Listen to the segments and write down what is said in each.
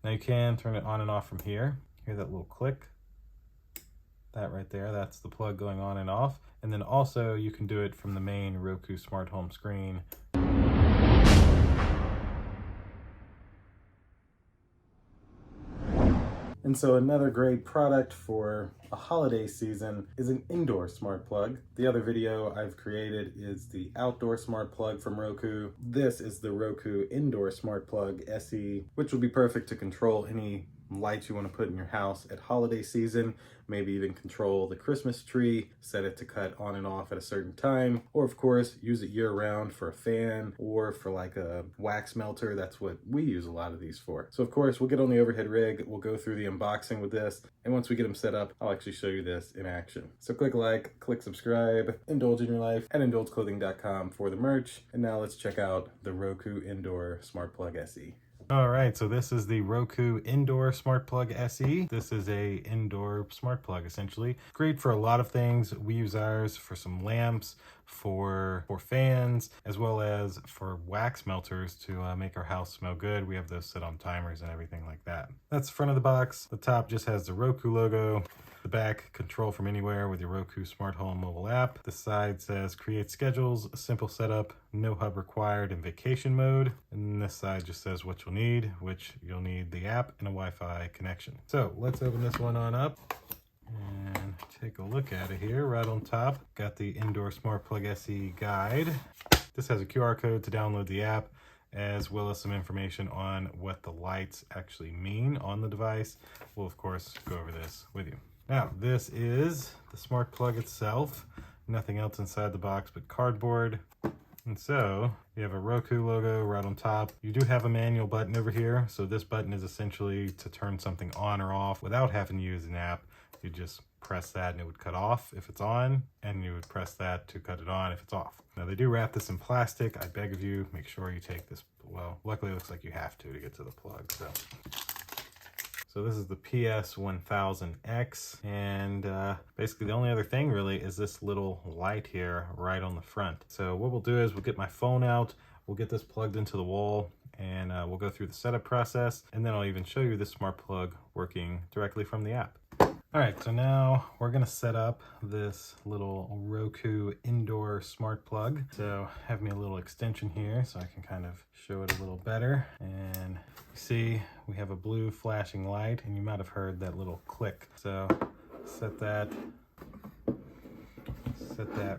Now you can turn it on and off from here. Hear that little click? That right there, that's the plug going on and off. And then also you can do it from the main Roku smart home screen. And so another great product for a holiday season is an indoor smart plug. The other video I've created is the outdoor smart plug from Roku. This is the Roku indoor smart plug SE, which will be perfect to control any lights you want to put in your house at holiday season, maybe even control the Christmas tree, set it to cut on and off at a certain time, or of course use it year round for a fan or for like a wax melter. That's what we use a lot of these for. So of course we'll get on the overhead rig, we'll go through the unboxing with this, and once we get them set up, I'll actually show you this in action. So click like, click subscribe, indulge in your life at indulgeclothing.com for the merch. And now let's check out the Roku Indoor Smart Plug SE. All right, so this is the Roku Indoor Smart Plug SE. This is a indoor smart plug, essentially. Great for a lot of things. We use ours for some lamps, for fans, as well as for wax melters to make our house smell good. We have those set on timers and everything like that. That's the front of the box. The top just has the Roku logo. The back, control from anywhere with your Roku smart home mobile app. The side says create schedules, simple setup, no hub required, in vacation mode. And this side just says what you'll need, which you'll need the app and a Wi-Fi connection. So let's open this one on up and take a look at it here. Right on top, got the Indoor Smart Plug SE guide. This has a QR code to download the app, as well as some information on what the lights actually mean on the device. We'll of course go over this with you. Now, this is the smart plug itself. Nothing else inside the box but cardboard. And so you have a Roku logo right on top. You do have a manual button over here. So this button is essentially to turn something on or off without having to use an app. You just press that and it would cut off if it's on, and you would press that to cut it on if it's off. Now they do wrap this in plastic. I beg of you, make sure you take this. Well, luckily it looks like you have to get to the plug. So this is the PS1000X, and basically the only other thing really is this little light here right on the front. So what we'll do is we'll get my phone out, we'll get this plugged into the wall, and we'll go through the setup process, and then I'll even show you this smart plug working directly from the app. All right, so now we're gonna set up this little Roku indoor smart plug. So have me a little extension here so I can kind of show it a little better. And you see we have a blue flashing light, and you might have heard that little click. So set that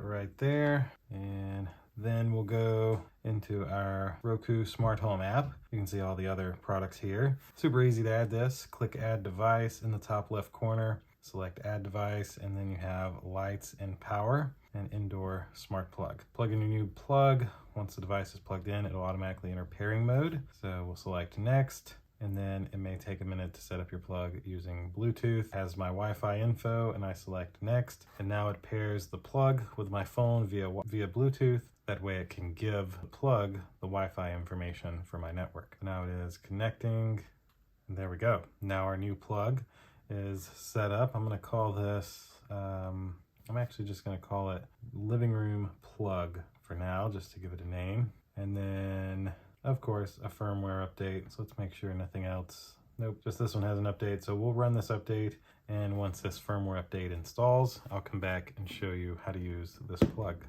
right there, and then we'll go into our Roku Smart Home app. You can see all the other products here. Super easy to add this. Click Add Device in the top left corner. Select Add Device, and then you have Lights and Power and Indoor Smart Plug. Plug in your new plug. Once the device is plugged in, it'll automatically enter pairing mode. So we'll select Next. And then it may take a minute to set up your plug using Bluetooth. It has my Wi-Fi info, and I select Next. And now it pairs the plug with my phone via Bluetooth. That way it can give the plug the Wi-Fi information for my network. Now it is connecting, and there we go. Now our new plug is set up. I'm gonna call this, I'm actually just gonna call it Living Room Plug for now, just to give it a name. And then of course, a firmware update. So let's make sure nothing else. Nope, just this one has an update. So we'll run this update, and once this firmware update installs, I'll come back and show you how to use this plug.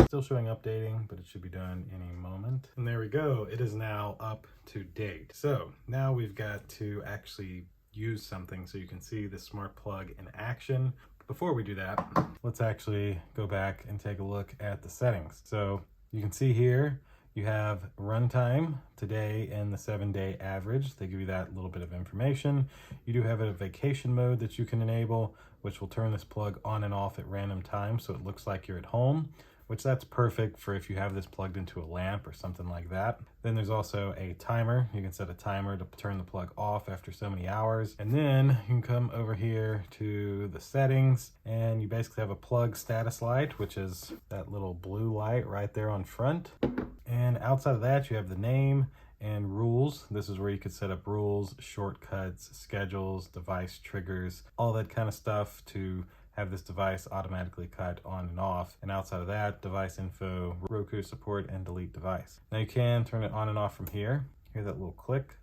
Still showing updating, but it should be done any moment. And there we go. It is now up to date. So now we've got to actually use something so you can see the smart plug in action. Before we do that, let's actually go back and take a look at the settings. So you can see here, you have runtime today and the 7-day average. They give you that little bit of information. You do have a vacation mode that you can enable, which will turn this plug on and off at random times so it looks like you're at home, which that's perfect for if you have this plugged into a lamp or something like that. Then there's also a timer. You can set a timer to turn the plug off after so many hours. And then you can come over here to the settings, and you basically have a plug status light, which is that little blue light right there on front. And outside of that, you have the name and rules. This is where you could set up rules, shortcuts, schedules, device triggers, all that kind of stuff to have this device automatically cut on and off. And outside of that, device info, Roku support, and delete device. Now you can turn it on and off from here. Hear that little click?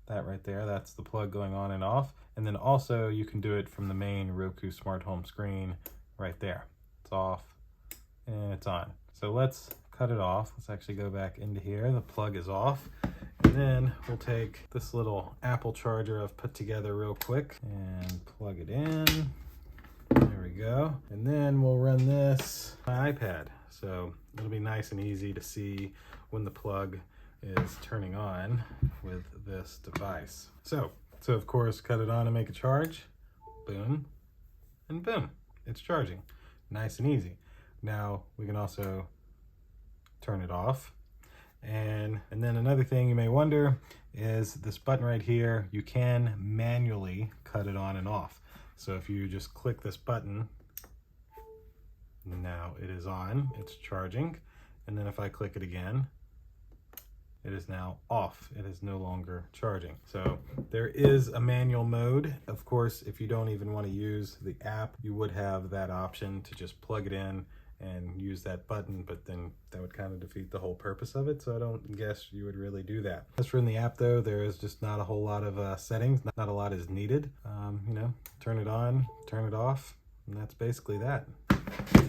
That right there, that's the plug going on and off. And then also you can do it from the main Roku smart home screen right there. It's off and it's on. So let's cut it off. Let's actually go back into here. The plug is off. And then we'll take this little Apple charger I've put together real quick and plug it in. There we go. And then we'll run this on my iPad. So it'll be nice and easy to see when the plug is turning on with this device. So of course, cut it on and make a charge. Boom, and boom, it's charging. Nice and easy. Now we can also turn it off. And then another thing you may wonder is this button right here, you can manually cut it on and off. So if you just click this button, now it is on, it's charging. And then if I click it again, it is now off. It is no longer charging. So there is a manual mode. Of course, if you don't even want to use the app, you would have that option to just plug it in and use that button, but then that would kind of defeat the whole purpose of it. So I don't guess you would really do that. As for in the app though, there is just not a whole lot of settings. Not a lot is needed. You know, turn it on, turn it off, and that's basically that.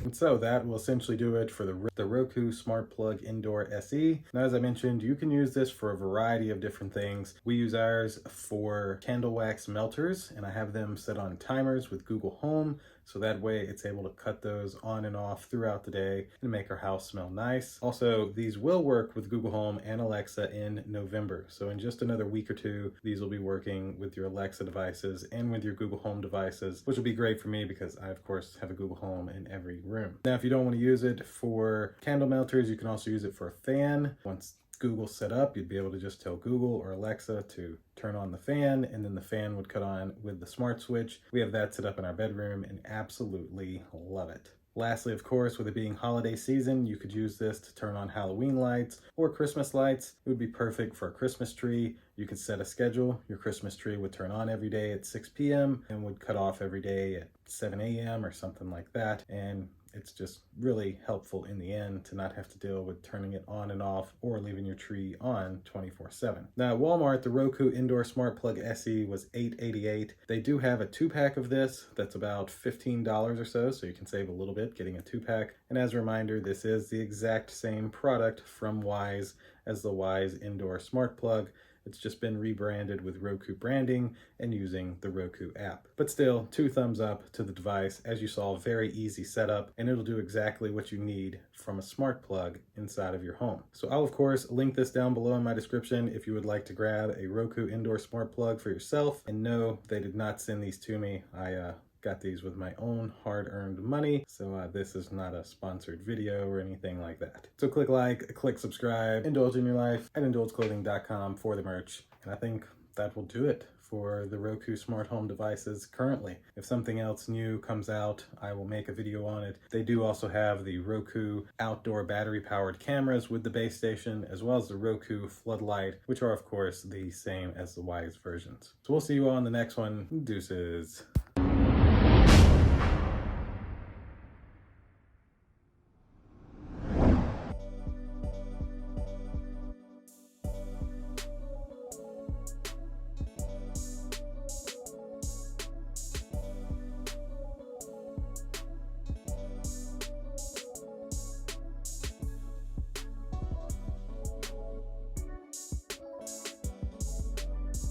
And so that will essentially do it for the Roku Smart Plug Indoor SE. Now, as I mentioned, you can use this for a variety of different things. We use ours for candle wax melters, and I have them set on timers with Google Home, so that way it's able to cut those on and off throughout the day and make our house smell nice. Also, these will work with Google Home and Alexa in November. So in just another week or two, these will be working with your Alexa devices and with your Google Home devices, which will be great for me because I, of course, have a Google Home in every room. Now, if you don't want to use it for candle melters, you can also use it for a fan. Once Google's set up, you'd be able to just tell Google or Alexa to turn on the fan, and then the fan would cut on with the smart switch. We have that set up in our bedroom and absolutely love it. Lastly, of course, with it being holiday season, you could use this to turn on Halloween lights or Christmas lights. It would be perfect for a Christmas tree. You could set a schedule. Your Christmas tree would turn on every day at 6 p.m. and would cut off every day at 7 a.m. or something like that. And it's just really helpful in the end to not have to deal with turning it on and off or leaving your tree on 24/7. Now at Walmart, the Roku Indoor Smart Plug SE was $8.88. They do have a 2-pack of this that's about $15 or so you can save a little bit getting a 2-pack. And as a reminder, this is the exact same product from Wyze as the Wyze Indoor Smart Plug. It's just been rebranded with Roku branding and using the Roku app. But still, 2 thumbs up to the device. As you saw, very easy setup, and it'll do exactly what you need from a smart plug inside of your home. So I'll, of course, link this down below in my description if you would like to grab a Roku indoor smart plug for yourself. And no, they did not send these to me. I got these with my own hard-earned money, so this is not a sponsored video or anything like that. So click like, click subscribe, indulge in your life at indulgeclothing.com for the merch, and I think that will do it for the Roku smart home devices currently. If something else new comes out, I will make a video on it. They do also have the Roku outdoor battery-powered cameras with the base station, as well as the Roku floodlight, which are of course the same as the Wyze versions. So we'll see you all in the next one. Deuces.